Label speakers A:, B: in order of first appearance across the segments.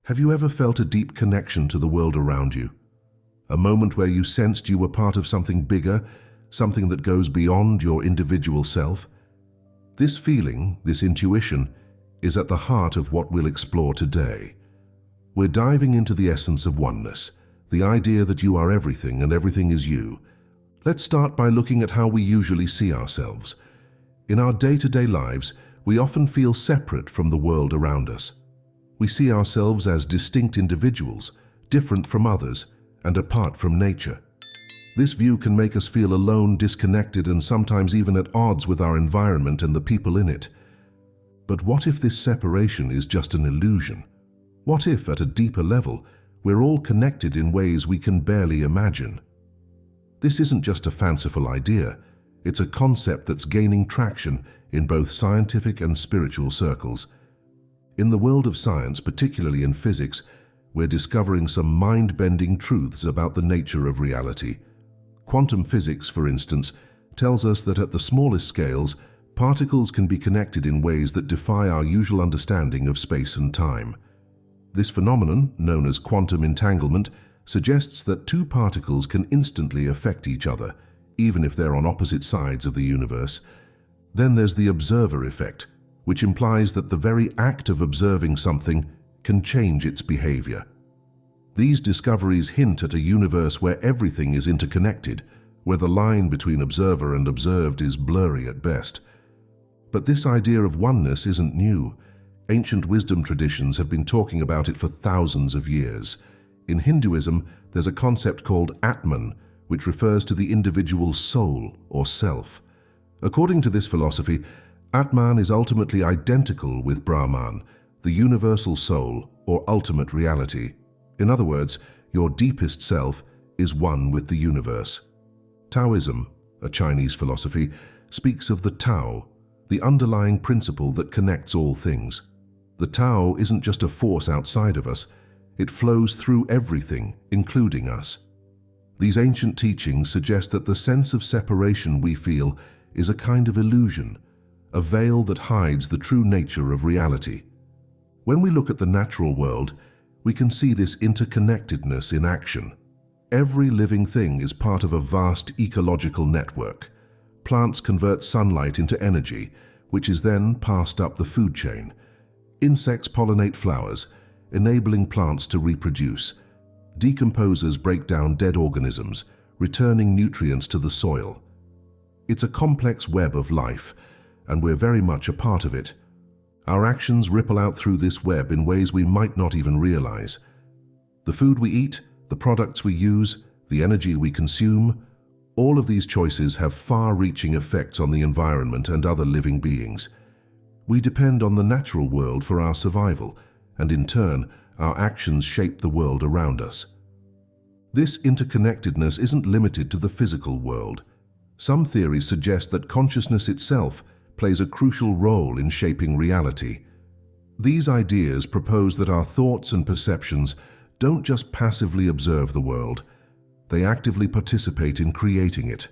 A: Have you ever felt a deep connection to the world around you? A moment where you sensed you were part of something bigger, something that goes beyond your individual self? This feeling, this intuition, is at the heart of what we'll explore today. We're diving into the essence of oneness, the idea that you are everything and everything is you. Let's start by looking at how we usually see ourselves. In our day-to-day lives, we often feel separate from the world around us. We see ourselves as distinct individuals, different from others, and apart from nature. This view can make us feel alone, disconnected, and sometimes even at odds with our environment and the people in it. But what if this separation is just an illusion? What if, at a deeper level, we're all connected in ways we can barely imagine? This isn't just a fanciful idea. It's a concept that's gaining traction in both scientific and spiritual circles. In the world of science, particularly in physics, we're discovering some mind-bending truths about the nature of reality. Quantum physics, for instance, tells us that at the smallest scales, particles can be connected in ways that defy our usual understanding of space and time. This phenomenon, known as quantum entanglement, suggests that two particles can instantly affect each other, even if they're on opposite sides of the universe. Then there's the observer effect, which implies that the very act of observing something can change its behavior. These discoveries hint at a universe where everything is interconnected, where the line between observer and observed is blurry at best. But this idea of oneness isn't new. Ancient wisdom traditions have been talking about it for thousands of years. In Hinduism, there's a concept called Atman, which refers to the individual's soul or self. According to this philosophy, Atman is ultimately identical with Brahman, the universal soul or ultimate reality. In other words, your deepest self is one with the universe. Taoism, a Chinese philosophy, speaks of the Tao, the underlying principle that connects all things. The Tao isn't just a force outside of us, it flows through everything, including us. These ancient teachings suggest that the sense of separation we feel is a kind of illusion, a veil that hides the true nature of reality. When we look at the natural world, we can see this interconnectedness in action. Every living thing is part of a vast ecological network. Plants convert sunlight into energy, which is then passed up the food chain. Insects pollinate flowers, enabling plants to reproduce. Decomposers break down dead organisms, returning nutrients to the soil. It's a complex web of life, and we're very much a part of it. Our actions ripple out through this web in ways we might not even realize. The food we eat, the products we use, the energy we consume, all of these choices have far-reaching effects on the environment and other living beings. We depend on the natural world for our survival, and in turn, our actions shape the world around us. This interconnectedness isn't limited to the physical world. Some theories suggest that consciousness itself plays a crucial role in shaping reality. These ideas propose that our thoughts and perceptions don't just passively observe the world, they actively participate in creating it.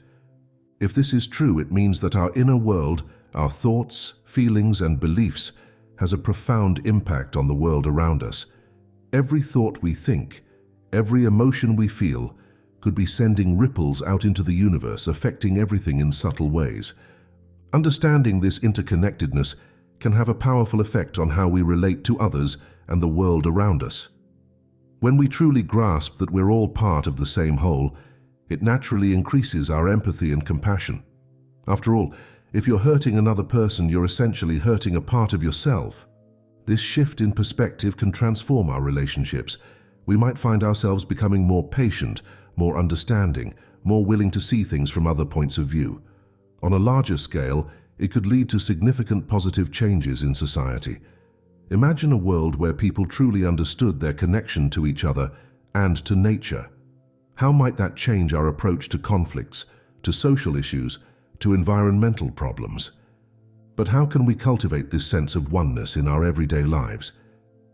A: If this is true, it means that our inner world, our thoughts, feelings, and beliefs, has a profound impact on the world around us. Every thought we think, every emotion we feel, could be sending ripples out into the universe, affecting everything in subtle ways. Understanding this interconnectedness can have a powerful effect on how we relate to others and the world around us. When we truly grasp that we're all part of the same whole, it naturally increases our empathy and compassion. After all, if you're hurting another person, you're essentially hurting a part of yourself. This shift in perspective can transform our relationships. We might find ourselves becoming more patient, more understanding, more willing to see things from other points of view. On a larger scale, it could lead to significant positive changes in society. Imagine a world where people truly understood their connection to each other and to nature. How might that change our approach to conflicts, to social issues, to environmental problems? But how can we cultivate this sense of oneness in our everyday lives?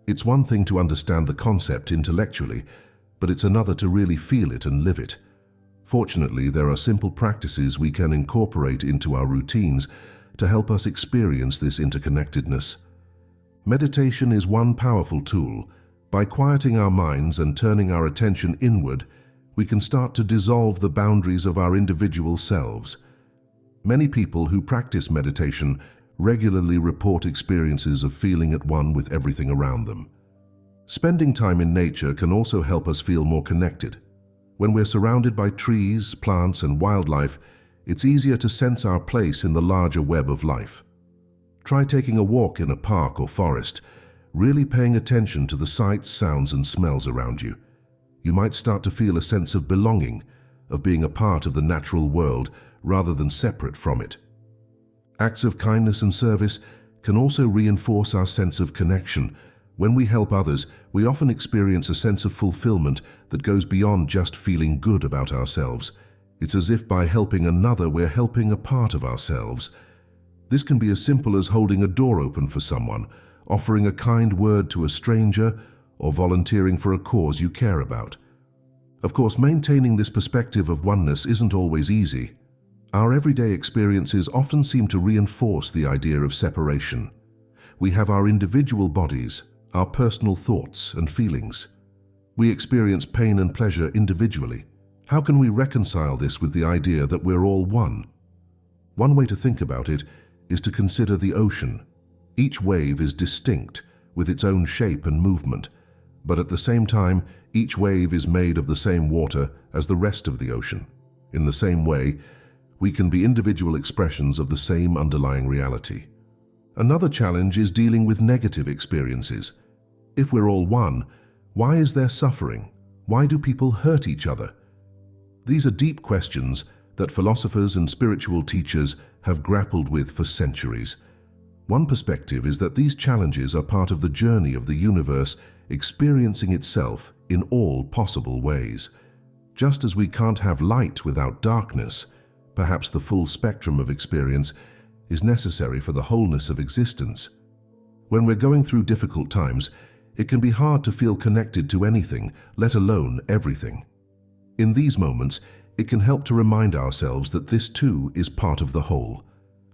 A: It's one thing to understand the concept intellectually, but it's another to really feel it and live it. Fortunately, there are simple practices we can incorporate into our routines to help us experience this interconnectedness. Meditation is one powerful tool, By quieting our minds and turning our attention inward, we can start to dissolve the boundaries of our individual selves. Many people who practice meditation regularly report experiences of feeling at one with everything around them. Spending time in nature can also help us feel more connected. When we're surrounded by trees, plants, and wildlife, it's easier to sense our place in the larger web of life. Try taking a walk in a park or forest, really paying attention to the sights, sounds, and smells around you. You might start to feel a sense of belonging, of being a part of the natural world rather than separate from it. Acts of kindness and service can also reinforce our sense of connection. When we help others, we often experience a sense of fulfillment that goes beyond just feeling good about ourselves. It's as if by helping another, we're helping a part of ourselves. This can be as simple as holding a door open for someone, offering a kind word to a stranger, or volunteering for a cause you care about. Of course, maintaining this perspective of oneness isn't always easy. Our everyday experiences often seem to reinforce the idea of separation. We have our individual bodies, our personal thoughts and feelings. We experience pain and pleasure individually. How can we reconcile this with the idea that we're all one? One way to think about it is to consider the ocean. Each wave is distinct, with its own shape and movement, but at the same time, each wave is made of the same water as the rest of the ocean. In the same way, we can be individual expressions of the same underlying reality. Another challenge is dealing with negative experiences. If we're all one, why is there suffering? Why do people hurt each other? These are deep questions that philosophers and spiritual teachers have grappled with for centuries. One perspective is that these challenges are part of the journey of the universe experiencing itself in all possible ways. Just as we can't have light without darkness, perhaps the full spectrum of experience is necessary for the wholeness of existence. When we're going through difficult times, it can be hard to feel connected to anything, let alone everything. In these moments, it can help to remind ourselves that this too is part of the whole.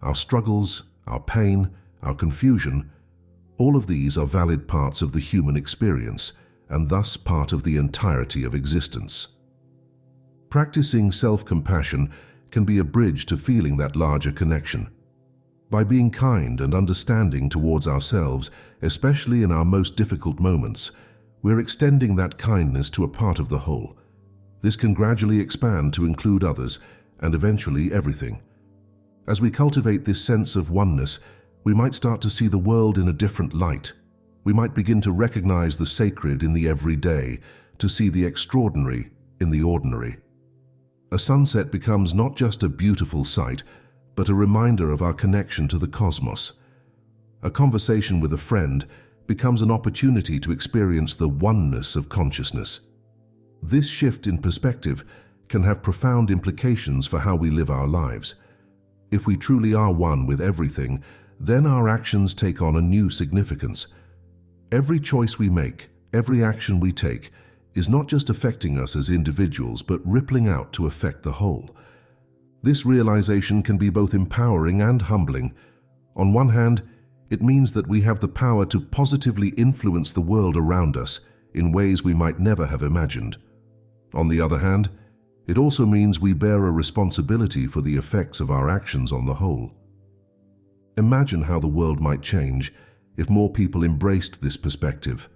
A: Our struggles, our pain, our confusion, all of these are valid parts of the human experience, and thus part of the entirety of existence. Practicing self-compassion can be a bridge to feeling that larger connection. By being kind and understanding towards ourselves, especially in our most difficult moments, we're extending that kindness to a part of the whole. This can gradually expand to include others and eventually everything. As we cultivate this sense of oneness, we might start to see the world in a different light. We might begin to recognize the sacred in the everyday, to see the extraordinary in the ordinary. A sunset becomes not just a beautiful sight, but a reminder of our connection to the cosmos. A conversation with a friend becomes an opportunity to experience the oneness of consciousness. This shift in perspective can have profound implications for how we live our lives. If we truly are one with everything, then our actions take on a new significance. Every choice we make, every action we take, is not just affecting us as individuals, but rippling out to affect the whole. This realization can be both empowering and humbling. On one hand, it means that we have the power to positively influence the world around us in ways we might never have imagined. On the other hand, it also means we bear a responsibility for the effects of our actions on the whole. Imagine how the world might change if more people embraced this perspective.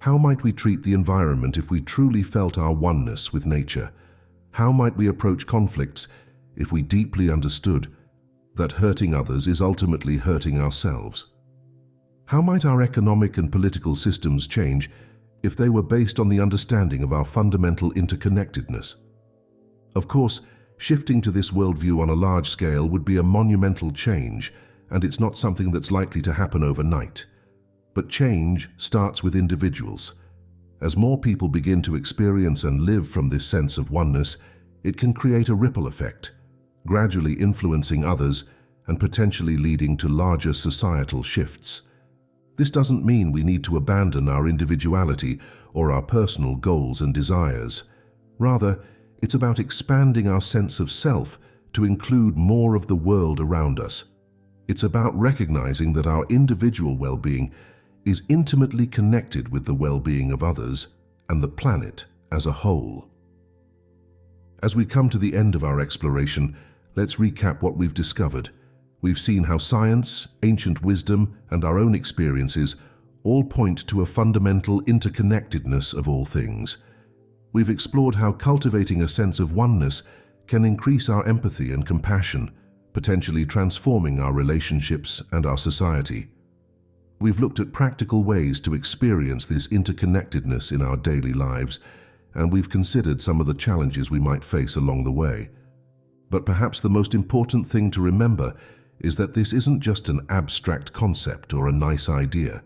A: How might we treat the environment if we truly felt our oneness with nature? How might we approach conflicts if we deeply understood that hurting others is ultimately hurting ourselves? How might our economic and political systems change if they were based on the understanding of our fundamental interconnectedness? Of course, shifting to this worldview on a large scale would be a monumental change, and it's not something that's likely to happen overnight. But change starts with individuals. As more people begin to experience and live from this sense of oneness, it can create a ripple effect, gradually influencing others and potentially leading to larger societal shifts. This doesn't mean we need to abandon our individuality or our personal goals and desires. Rather, it's about expanding our sense of self to include more of the world around us. It's about recognizing that our individual well-being is intimately connected with the well-being of others and the planet as a whole. As we come to the end of our exploration, let's recap what we've discovered. We've seen how science, ancient wisdom, and our own experiences all point to a fundamental interconnectedness of all things. We've explored how cultivating a sense of oneness can increase our empathy and compassion, potentially transforming our relationships and our society. We've looked at practical ways to experience this interconnectedness in our daily lives, and we've considered some of the challenges we might face along the way. But perhaps the most important thing to remember is that this isn't just an abstract concept or a nice idea.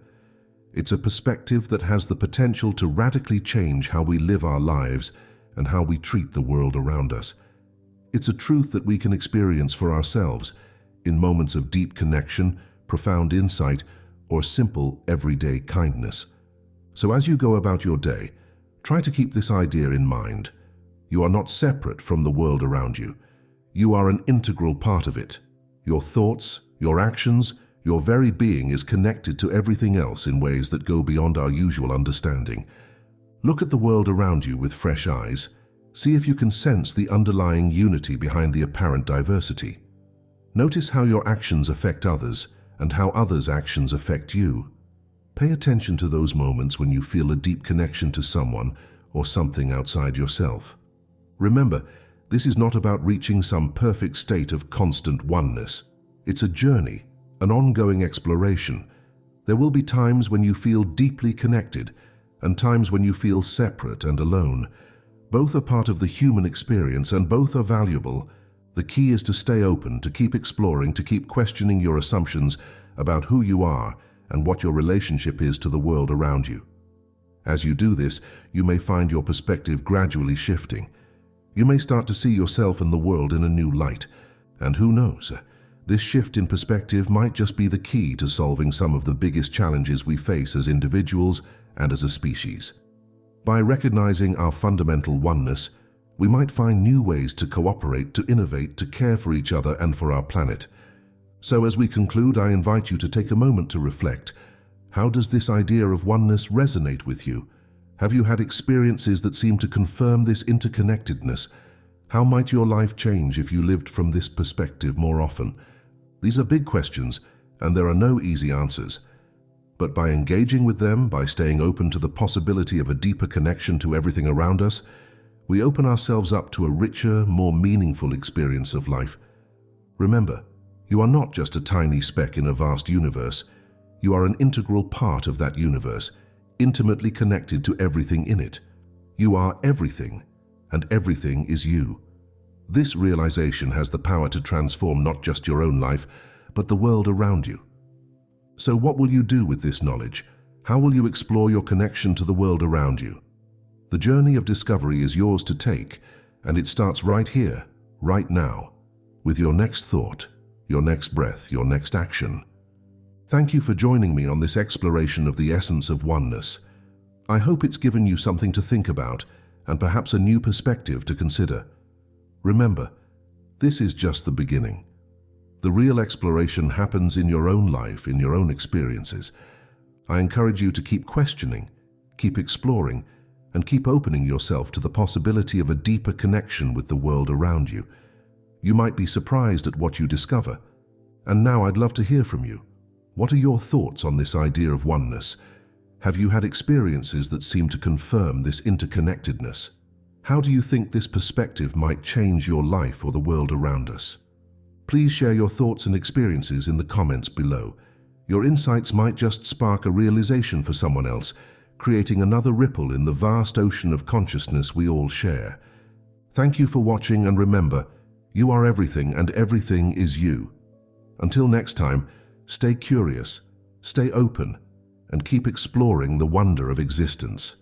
A: It's a perspective that has the potential to radically change how we live our lives and how we treat the world around us. It's a truth that we can experience for ourselves in moments of deep connection, profound insight, or simple everyday kindness. So as you go about your day, try to keep this idea in mind. You are not separate from the world around you. You are an integral part of it. Your thoughts, your actions, your very being is connected to everything else in ways that go beyond our usual understanding. Look at the world around you with fresh eyes. See if you can sense the underlying unity behind the apparent diversity. Notice how your actions affect others and how others' actions affect you. Pay attention to those moments when you feel a deep connection to someone or something outside yourself. Remember, this is not about reaching some perfect state of constant oneness. It's a journey, an ongoing exploration. There will be times when you feel deeply connected and times when you feel separate and alone. Both are part of the human experience and both are valuable. The key is to stay open, to keep exploring, to keep questioning your assumptions about who you are and what your relationship is to the world around you. As you do this, you may find your perspective gradually shifting. You may start to see yourself and the world in a new light. And who knows, this shift in perspective might just be the key to solving some of the biggest challenges we face as individuals and as a species. By recognizing our fundamental oneness, we might find new ways to cooperate, to innovate, to care for each other and for our planet. So as we conclude, I invite you to take a moment to reflect. How does this idea of oneness resonate with you? Have you had experiences that seem to confirm this interconnectedness? How might your life change if you lived from this perspective more often? These are big questions, and there are no easy answers. But by engaging with them, by staying open to the possibility of a deeper connection to everything around us, we open ourselves up to a richer, more meaningful experience of life. Remember, you are not just a tiny speck in a vast universe. You are an integral part of that universe, intimately connected to everything in it. You are everything, and everything is you. This realization has the power to transform not just your own life, but the world around you. So what will you do with this knowledge? How will you explore your connection to the world around you? The journey of discovery is yours to take, and it starts right here, right now, with your next thought, your next breath, your next action. Thank you for joining me on this exploration of the essence of oneness. I hope it's given you something to think about and perhaps a new perspective to consider. Remember, this is just the beginning. The real exploration happens in your own life, in your own experiences. I encourage you to keep questioning, keep exploring, and keep opening yourself to the possibility of a deeper connection with the world around you. You might be surprised at what you discover. And now I'd love to hear from you. What are your thoughts on this idea of oneness? Have you had experiences that seem to confirm this interconnectedness? How do you think this perspective might change your life or the world around us? Please share your thoughts and experiences in the comments below. Your insights might just spark a realization for someone else, creating another ripple in the vast ocean of consciousness we all share. Thank you for watching, and remember, you are everything and everything is you. Until next time, stay curious, stay open, and keep exploring the wonder of existence.